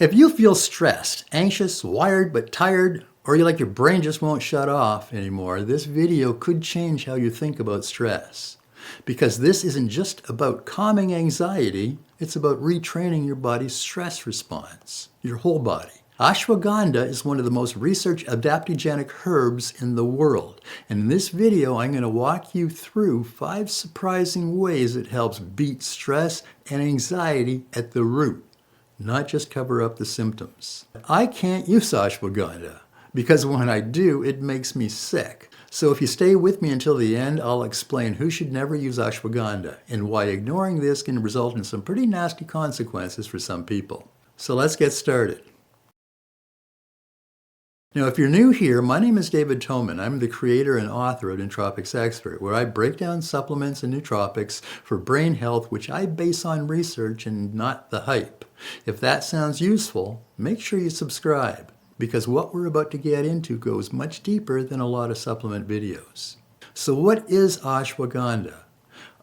If you feel stressed, anxious, wired but tired, or you like your brain just won't shut off anymore, this video could change how you think about stress. Because this isn't just about calming anxiety, it's about retraining your body's stress response, your whole body. Ashwagandha is one of the most researched adaptogenic herbs in the world. And in this video, I'm going to walk you through 5 surprising ways it helps beat stress and anxiety at the root, not just cover up the symptoms. I can't use ashwagandha because when I do, it makes me sick. So if you stay with me until the end, I'll explain who should never use ashwagandha and why ignoring this can result in some pretty nasty consequences for some people. So let's get started. Now, if you're new here, my name is David Toman. I'm the creator and author of Nootropics Expert, where I break down supplements and nootropics for brain health, which I base on research and not the hype. If that sounds useful, make sure you subscribe, because what we're about to get into goes much deeper than a lot of supplement videos. So what is ashwagandha?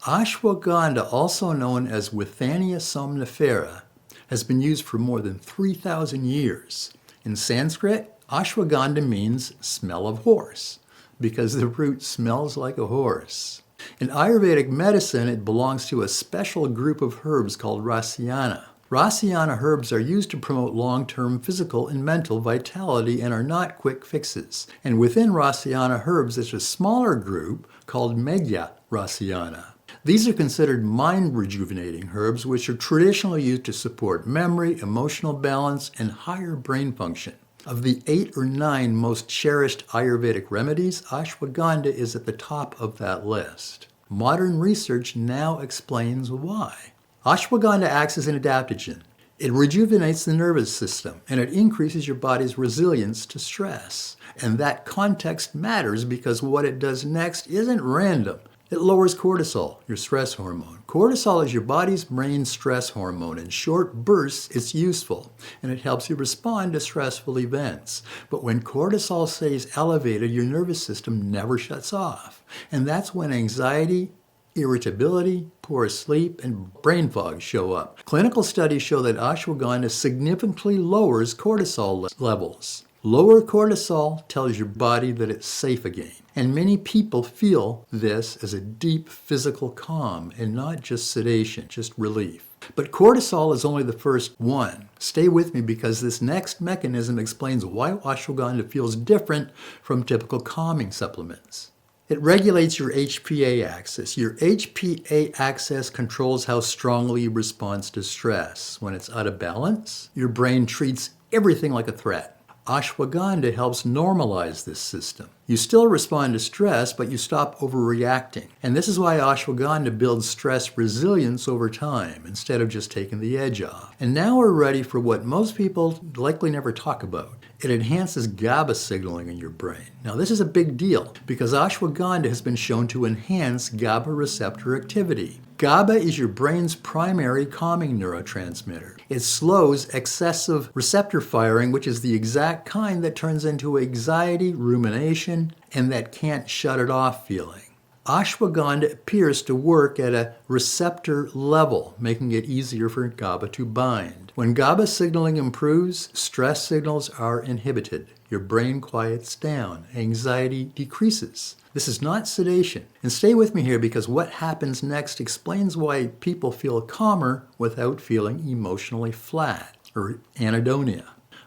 Ashwagandha, also known as Withania somnifera, has been used for more than 3,000 years. In Sanskrit, ashwagandha means smell of horse, because the root smells like a horse. In Ayurvedic medicine, it belongs to a special group of herbs called Rasayana. Rasayana herbs are used to promote long-term physical and mental vitality and are not quick fixes. And within Rasayana herbs, there's a smaller group called Medhya Rasayana. These are considered mind-rejuvenating herbs, which are traditionally used to support memory, emotional balance, and higher brain function. Of the 8 or 9 most cherished Ayurvedic remedies, ashwagandha is at the top of that list. Modern research now explains why. Ashwagandha acts as an adaptogen. It rejuvenates the nervous system, and it increases your body's resilience to stress. And that context matters because what it does next isn't random. It lowers cortisol, your stress hormone. Cortisol is your body's main stress hormone. In short bursts, it's useful, and it helps you respond to stressful events. But when cortisol stays elevated, your nervous system never shuts off. And that's when anxiety, irritability, poor sleep, and brain fog show up. Clinical studies show that ashwagandha significantly lowers cortisol levels. Lower cortisol tells your body that it's safe again. And many people feel this as a deep physical calm and not just sedation, just relief. But cortisol is only the first one. Stay with me because this next mechanism explains why ashwagandha feels different from typical calming supplements. It regulates your HPA axis. Your HPA axis controls how strongly you respond to stress. When it's out of balance, your brain treats everything like a threat. Ashwagandha helps normalize this system. You still respond to stress, but you stop overreacting. And this is why ashwagandha builds stress resilience over time, instead of just taking the edge off. And now we're ready for what most people likely never talk about. It enhances GABA signaling in your brain. Now this is a big deal, because ashwagandha has been shown to enhance GABA receptor activity. GABA is your brain's primary calming neurotransmitter. It slows excessive receptor firing, which is the exact kind that turns into anxiety, rumination, and that can't shut it off feeling. Ashwagandha appears to work at a receptor level, making it easier for GABA to bind. When GABA signaling improves, stress signals are inhibited. Your brain quiets down. Anxiety decreases. This is not sedation. And stay with me here because what happens next explains why people feel calmer without feeling emotionally flat or anhedonia.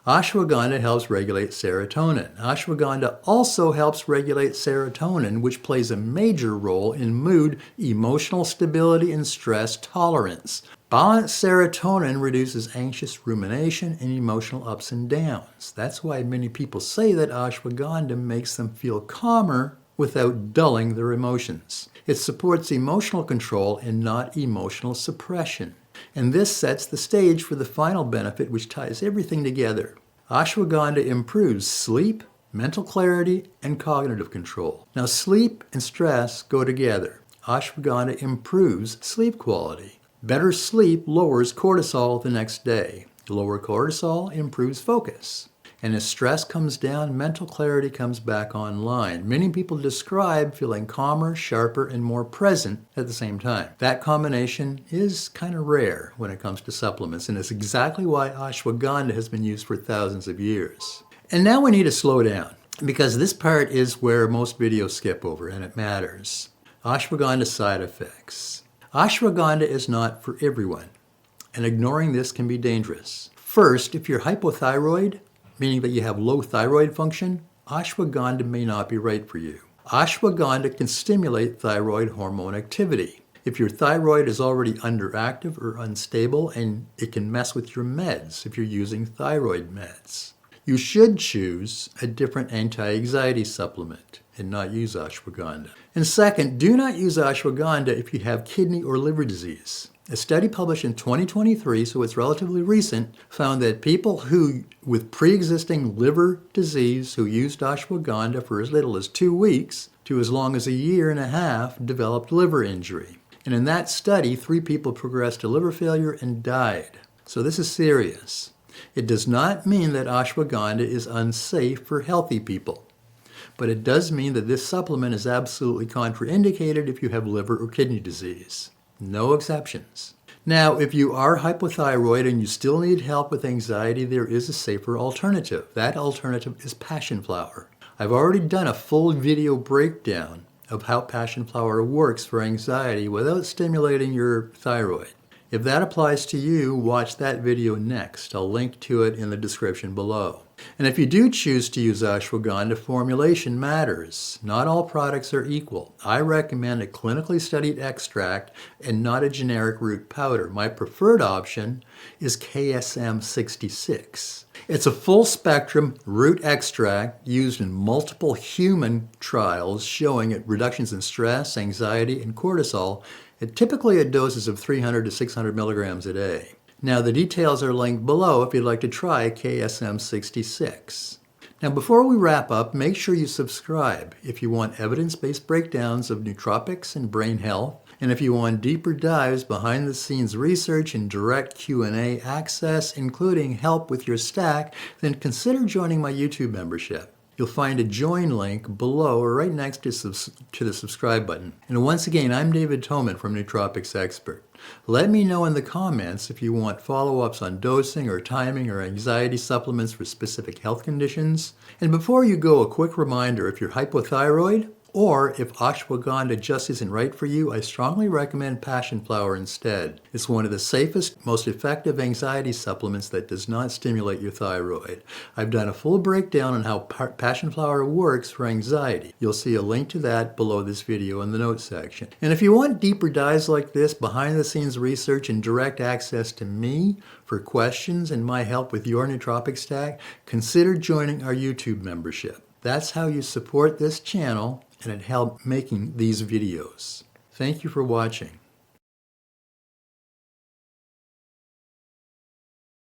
Ashwagandha helps regulate serotonin. Ashwagandha also helps regulate serotonin, which plays a major role in mood, emotional stability, and stress tolerance. Balanced serotonin reduces anxious rumination and emotional ups and downs. That's why many people say that ashwagandha makes them feel calmer without dulling their emotions. It supports emotional control and not emotional suppression. And this sets the stage for the final benefit, which ties everything together. Ashwagandha improves sleep, mental clarity, and cognitive control. Now, sleep and stress go together. Ashwagandha improves sleep quality. Better sleep lowers cortisol the next day. Lower cortisol improves focus. And as stress comes down, mental clarity comes back online. Many people describe feeling calmer, sharper, and more present at the same time. That combination is kind of rare when it comes to supplements, and it's exactly why ashwagandha has been used for thousands of years. And now we need to slow down, because this part is where most videos skip over, and it matters. Ashwagandha side effects. Ashwagandha is not for everyone, and ignoring this can be dangerous. First, if you're hypothyroid, meaning that you have low thyroid function, ashwagandha may not be right for you. Ashwagandha can stimulate thyroid hormone activity. If your thyroid is already underactive or unstable, and it can mess with your meds if you're using thyroid meds. You should choose a different anti-anxiety supplement and not use ashwagandha. And second, do not use ashwagandha if you have kidney or liver disease. A study published in 2023, so it's relatively recent, found that people who with pre-existing liver disease who used ashwagandha for as little as 2 weeks to as long as 1.5 years developed liver injury. And in that study, 3 people progressed to liver failure and died. So this is serious. It does not mean that ashwagandha is unsafe for healthy people, but it does mean that this supplement is absolutely contraindicated if you have liver or kidney disease. No exceptions. Now, if you are hypothyroid and you still need help with anxiety, there is a safer alternative. That alternative is passion flower. I've already done a full video breakdown of how passion flower works for anxiety without stimulating your thyroid. If that applies to you, watch that video next. I'll link to it in the description below. And if you do choose to use ashwagandha, formulation matters. Not all products are equal. I recommend a clinically studied extract and not a generic root powder. My preferred option is KSM-66. It's a full-spectrum root extract used in multiple human trials showing it reductions in stress, anxiety, and cortisol, typically at doses of 300 to 600 milligrams a day. Now, the details are linked below if you'd like to try KSM-66. Now, before we wrap up, make sure you subscribe if you want evidence-based breakdowns of nootropics and brain health. And if you want deeper dives, behind-the-scenes research, and direct Q&A access, including help with your stack, then consider joining my YouTube membership. You'll find a join link below or right next to the subscribe button. And once again, I'm David Toman from Nootropics Expert. Let me know in the comments if you want follow-ups on dosing or timing or anxiety supplements for specific health conditions. And before you go, a quick reminder, if you're hypothyroid, or if ashwagandha just isn't right for you, I strongly recommend passion flower instead. It's one of the safest, most effective anxiety supplements that does not stimulate your thyroid. I've done a full breakdown on how passion flower works for anxiety. You'll see a link to that below this video in the notes section. And if you want deeper dives like this, behind-the-scenes research, and direct access to me for questions and my help with your nootropic stack, consider joining our YouTube membership. That's how you support this channel, and it helped making these videos. Thank you for watching.